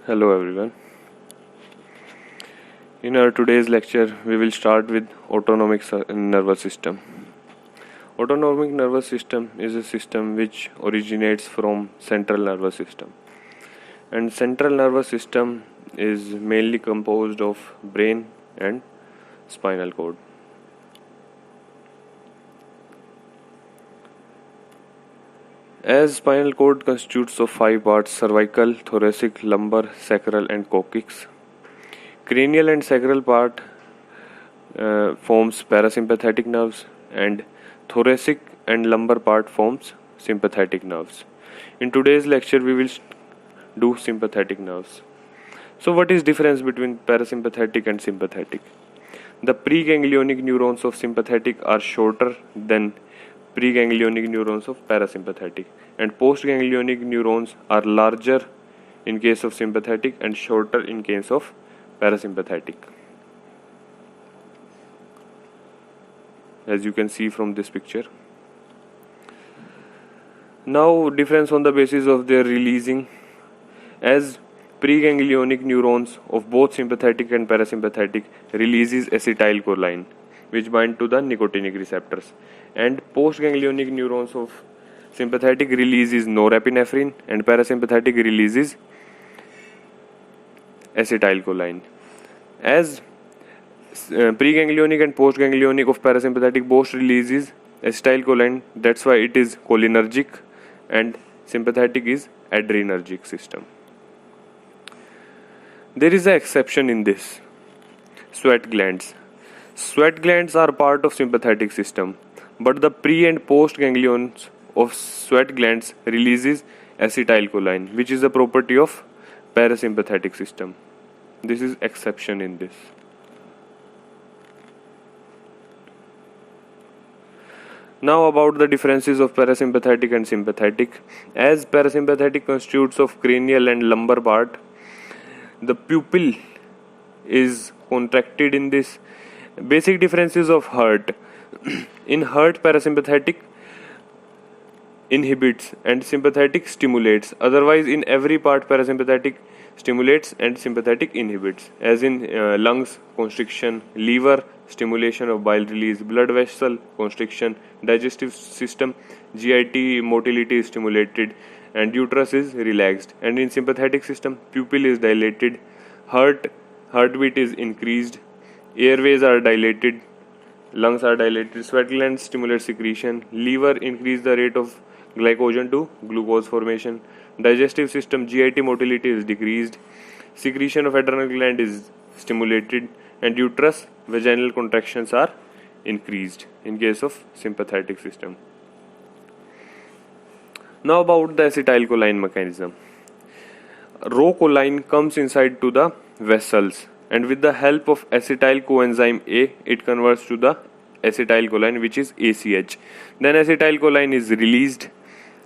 Hello everyone. In our today's lecture, we will start with nervous system. Autonomic nervous system is a system which originates from central nervous system. And central nervous system is mainly composed of brain and spinal cord. As spinal cord constitutes of 5 parts: cervical, thoracic, lumbar, sacral and coccyx. Cranial and sacral part forms parasympathetic nerves, and thoracic and lumbar part forms sympathetic nerves. In today's lecture we will do sympathetic nerves. So what is difference between parasympathetic and sympathetic? The preganglionic neurons of sympathetic are shorter than preganglionic neurons of parasympathetic, and postganglionic neurons are larger in case of sympathetic and shorter in case of parasympathetic, as you can see from this picture. Now, difference on the basis of their releasing. As preganglionic neurons of both sympathetic and parasympathetic releases acetylcholine, which bind to the nicotinic receptors, and postganglionic neurons of sympathetic releases norepinephrine and parasympathetic releases acetylcholine. As preganglionic and postganglionic of parasympathetic both releases acetylcholine, that's why it is cholinergic, and sympathetic is adrenergic system. There is an exception in this: sweat glands. Sweat glands are part of sympathetic system, but the pre and post ganglions of sweat glands releases acetylcholine, which is a property of parasympathetic system. This is exception in this. Now about the differences of parasympathetic and sympathetic. As parasympathetic constitutes of cranial and lumbar part, the pupil is contracted in this. Basic differences of heart. In heart, parasympathetic inhibits and sympathetic stimulates. Otherwise, in every part, parasympathetic stimulates and sympathetic inhibits. As in lungs, constriction; liver, stimulation of bile release; blood vessel, constriction; digestive system, GIT motility is stimulated, and uterus is relaxed. And in sympathetic system, pupil is dilated, heartbeat is increased, airways are dilated, lungs are dilated, sweat glands stimulate secretion, liver increase the rate of glycogen to glucose formation, digestive system, GIT motility is decreased, secretion of adrenal gland is stimulated, and uterus, vaginal contractions are increased in case of sympathetic system. Now about the acetylcholine mechanism. Raw choline comes inside to the vessels, and with the help of acetyl coenzyme A, it converts to the acetylcholine, which is ACH. Then acetylcholine is released,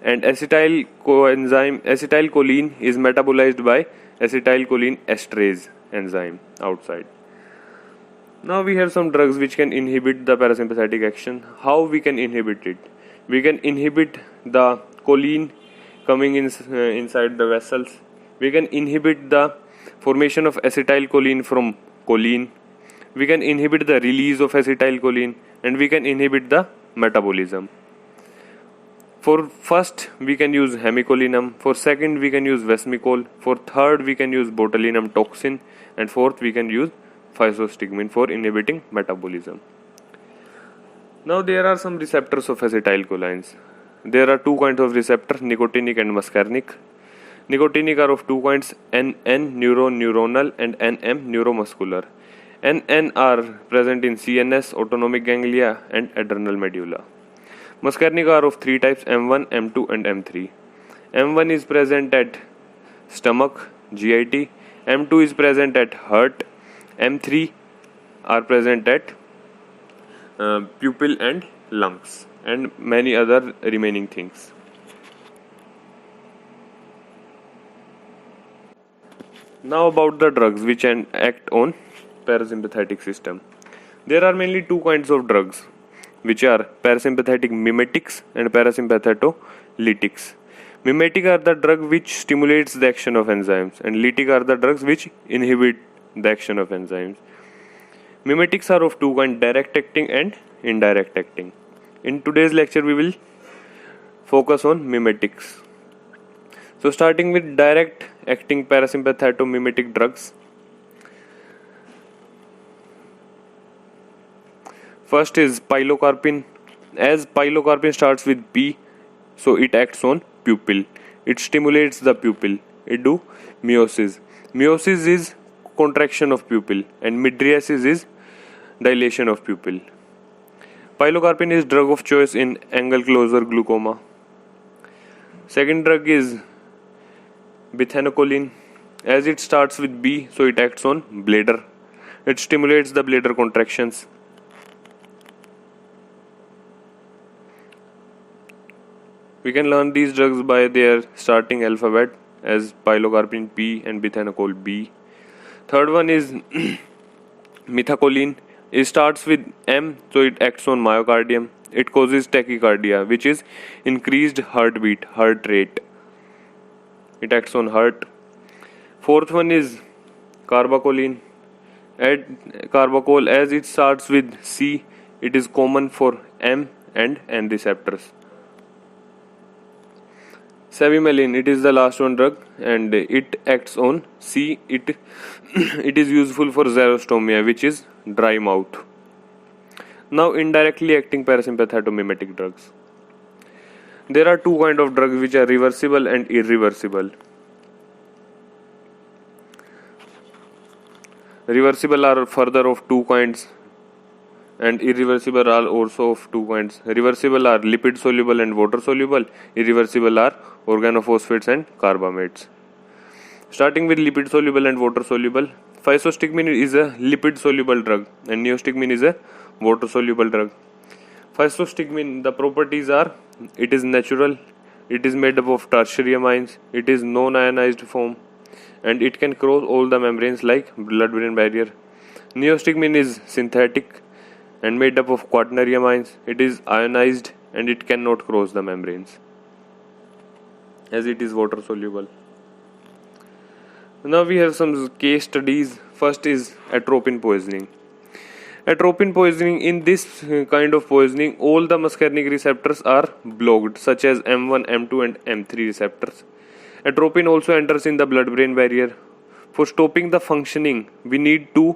and acetylcholine is metabolized by acetylcholine esterase enzyme outside. Now we have some drugs which can inhibit the parasympathetic action. How we can inhibit it? We can inhibit the choline coming inside the vessels. We can inhibit the formation of acetylcholine from choline. We can inhibit the release of acetylcholine, and we can inhibit the metabolism. For first, we can use hemicolinum. For second, we can use vesmicol. For third, we can use botulinum toxin. And fourth, we can use physostigmine for inhibiting metabolism. Now there are some receptors of acetylcholines. There are two kinds of receptors, nicotinic and muscarinic. Nicotinic are of two kinds, NN neuronal and NM neuromuscular. NN are present in CNS, autonomic ganglia and adrenal medulla. Muscarinic are of three types, M1, M2 and M3. M1 is present at stomach, GIT. M2 is present at heart. M3 are present at pupil and lungs, and many other remaining things. Now about the drugs which act on parasympathetic system. There are mainly two kinds of drugs, which are parasympathetic mimetics and parasympathetolytics. Mimetic are the drug which stimulates the action of enzymes, and lytic are the drugs which inhibit the action of enzymes. Mimetics are of two kinds, direct acting and indirect acting. In today's lecture, we will focus on mimetics. So starting with direct acting parasympathetomimetic drugs. First is pilocarpine. As pilocarpine starts with P, so it acts on pupil. It stimulates the pupil. It do meiosis. Meiosis is contraction of pupil and mydriasis is dilation of pupil. Pilocarpine is drug of choice in angle closure glaucoma. Second drug is bethanocholine. As it starts with B, so it acts on bladder. It stimulates the bladder contractions. We can learn these drugs by their starting alphabet as pilocarpine P and bethanocol B. Third one is methacholine. It starts with M, so it acts on myocardium. It causes tachycardia, which is increased heartbeat, heart rate. It acts on heart. Fourth one is carbacoline. Carbachol, as it starts with C, it is common for M and N receptors. Cevimeline, it is the last one drug and it acts on C. It is useful for xerostomia, which is dry mouth. Now indirectly acting parasympathetomimetic drugs. There are two kinds of drugs which are reversible and irreversible. Reversible are further of two kinds and irreversible are also of two kinds. Reversible are lipid soluble and water soluble. Irreversible are organophosphates and carbamates. Starting with lipid soluble and water soluble, physostigmine is a lipid soluble drug and neostigmine is a water soluble drug. Physostigmine, the properties are, it is natural, it is made up of tertiary amines, it is non-ionized form, and it can cross all the membranes like blood-brain barrier. Neostigmine is synthetic and made up of quaternary amines. It is ionized and it cannot cross the membranes as it is water soluble. Now we have some case studies. First is atropine poisoning. Atropine poisoning, in this kind of poisoning, all the muscarinic receptors are blocked, such as M1, M2 and M3 receptors. Atropine also enters in the blood-brain barrier. For stopping the functioning, we need to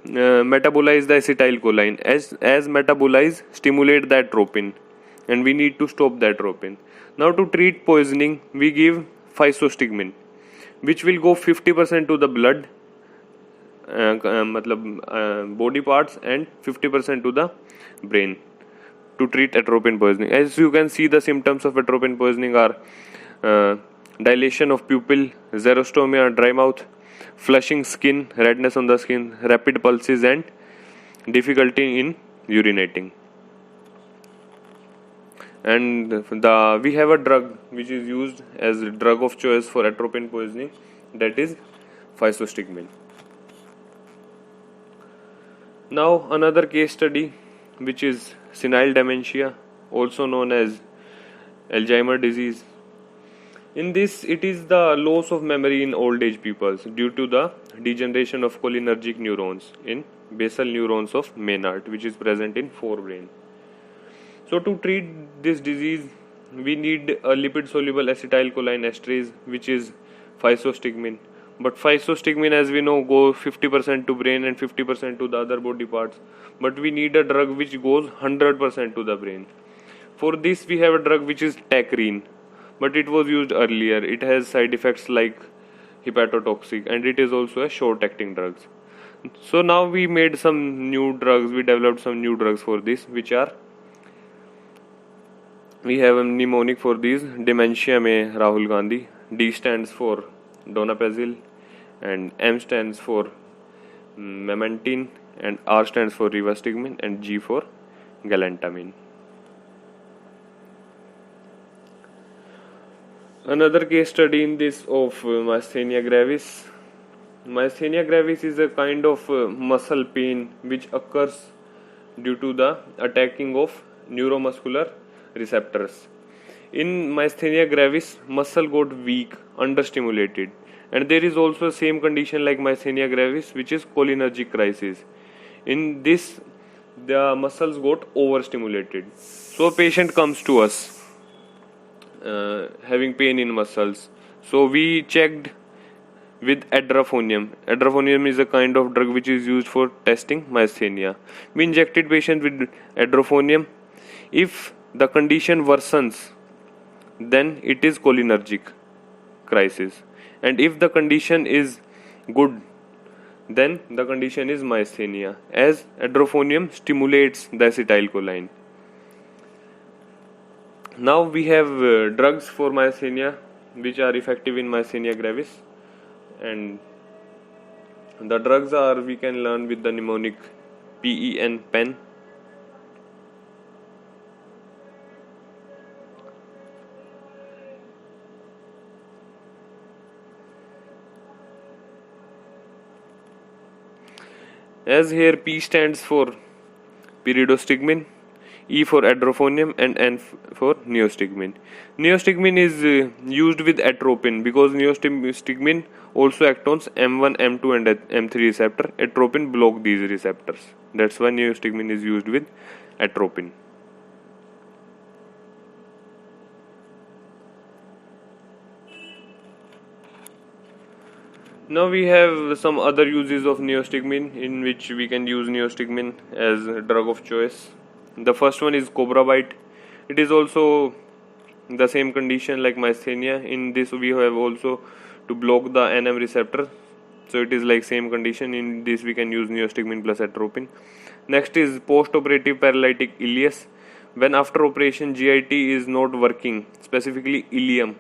metabolize the acetylcholine. As metabolize, stimulate the atropine, and we need to stop the atropine. Now to treat poisoning, we give physostigmine, which will go 50% to the blood, body parts, and 50% to the brain to treat atropine poisoning. As you can see, the symptoms of atropine poisoning are dilation of pupil, xerostomia, dry mouth, flushing skin, redness on the skin, rapid pulses, and difficulty in urinating. And we have a drug which is used as a drug of choice for atropine poisoning, that is physostigmine. Now another case study, which is senile dementia, also known as Alzheimer's disease. In this, it is the loss of memory in old age people due to the degeneration of cholinergic neurons in basal neurons of Maynard, which is present in forebrain. So to treat this disease, we need a lipid soluble acetylcholine esterase, which is physostigmine. But physostigmine, as we know, goes 50% to brain and 50% to the other body parts. But we need a drug which goes 100% to the brain. For this, we have a drug which is tacrine, but it was used earlier. It has side effects like hepatotoxic, and it is also a short-acting drug. So now we made some new drugs. We developed some new drugs for this, which are, we have a mnemonic for these. Dementia में Rahul Gandhi. D stands for donepezil, and M stands for memantine, and R stands for rivastigmine, and G for galantamine. Another case study in this of myasthenia gravis. Myasthenia gravis is a kind of muscle pain which occurs due to the attacking of neuromuscular receptors. In myasthenia gravis, muscle got weak, understimulated, and there is also a same condition like myasthenia gravis, which is cholinergic crisis. In this, the muscles got overstimulated. So a patient comes to us having pain in muscles. So we checked with adrafonium. Adrafonium is a kind of drug which is used for testing myasthenia. We injected patient with adrafonium. If the condition worsens, then it is cholinergic crisis, and if the condition is good, then the condition is myasthenia, as adrafonium stimulates the acetylcholine. Now we have drugs for myasthenia which are effective in myasthenia gravis, and the drugs are, we can learn with the mnemonic pen. As here P stands for pyridostigmine, E for adrafonium, and N for neostigmine. Neostigmine is used with atropine because neostigmine also acts on M1, M2 and M3 receptor. Atropine block these receptors. That's why neostigmine is used with atropine. Now we have some other uses of neostigmine in which we can use neostigmine as a drug of choice. The first one is cobra bite. It is also the same condition like myasthenia. In this we have also to block the NM receptor. So it is like same condition. In this we can use neostigmine plus atropine. Next is post-operative paralytic ileus. When after operation GIT is not working, specifically ileum.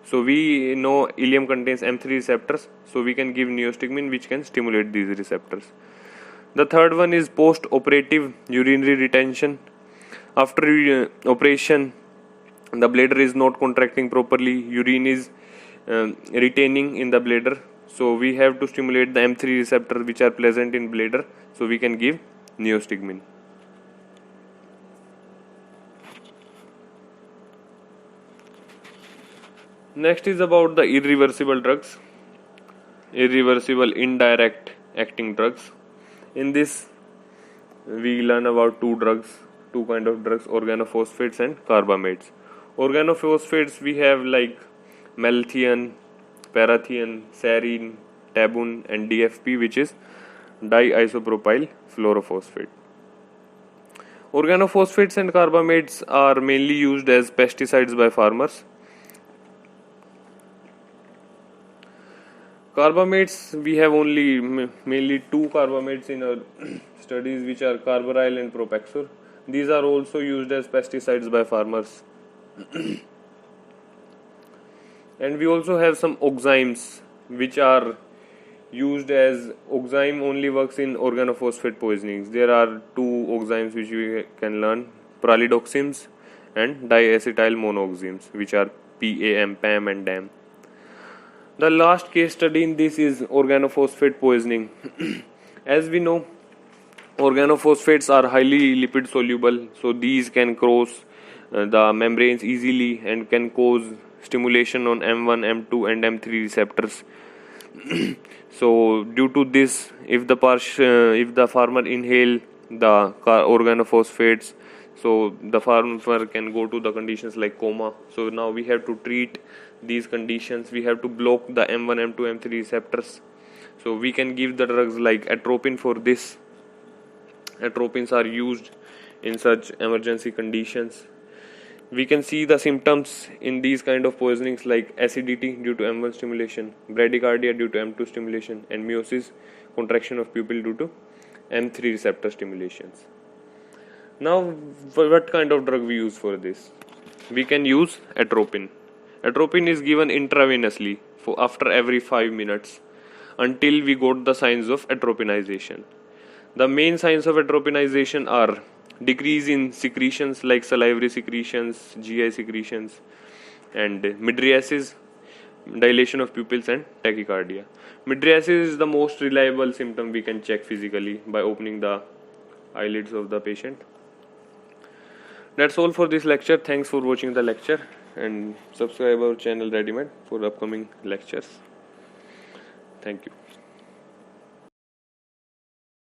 So we know ileum contains M3 receptors, so we can give neostigmine which can stimulate these receptors. The third one is post-operative urinary retention. After operation, the bladder is not contracting properly, urine is retaining in the bladder. So we have to stimulate the M3 receptors which are present in bladder, so we can give neostigmine. Next is about the irreversible drugs, irreversible indirect acting drugs. In this, we learn about two kind of drugs, organophosphates and carbamates. Organophosphates we have like malathion, parathion, serine, tabun, and DFP, which is diisopropyl fluorophosphate. Organophosphates and carbamates are mainly used as pesticides by farmers. Carbamates, we have only mainly two carbamates in our studies, which are carbaryl and propaxor. These are also used as pesticides by farmers. And we also have some oximes which are used as, oxime only works in organophosphate poisonings. There are two oximes which we can learn, pralidoximes and diacetyl monooximes, which are PAM, PAM and DAM. The last case study in this is organophosphate poisoning. As we know, organophosphates are highly lipid soluble, so these can cross the membranes easily and can cause stimulation on M1, M2 and M3 receptors. So due to this, if the farmer inhale the organophosphates, so the farmer can go to the conditions like coma. So now we have to treat these conditions. We have to block the M1, M2, M3 receptors. So we can give the drugs like atropine for this. Atropines are used in such emergency conditions. We can see the symptoms in these kind of poisonings like acidity due to M1 stimulation, bradycardia due to M2 stimulation, and meiosis, contraction of pupil due to M3 receptor stimulations. Now, what kind of drug we use for this? We can use atropine. Atropine is given intravenously for after every 5 minutes until we got the signs of atropinization. The main signs of atropinization are decrease in secretions like salivary secretions, GI secretions, and mydriasis, dilation of pupils, and tachycardia. Mydriasis is the most reliable symptom we can check physically by opening the eyelids of the patient. That's all for this lecture. Thanks for watching the lecture. and subscribe our channel Readymade for upcoming lectures. Thank you.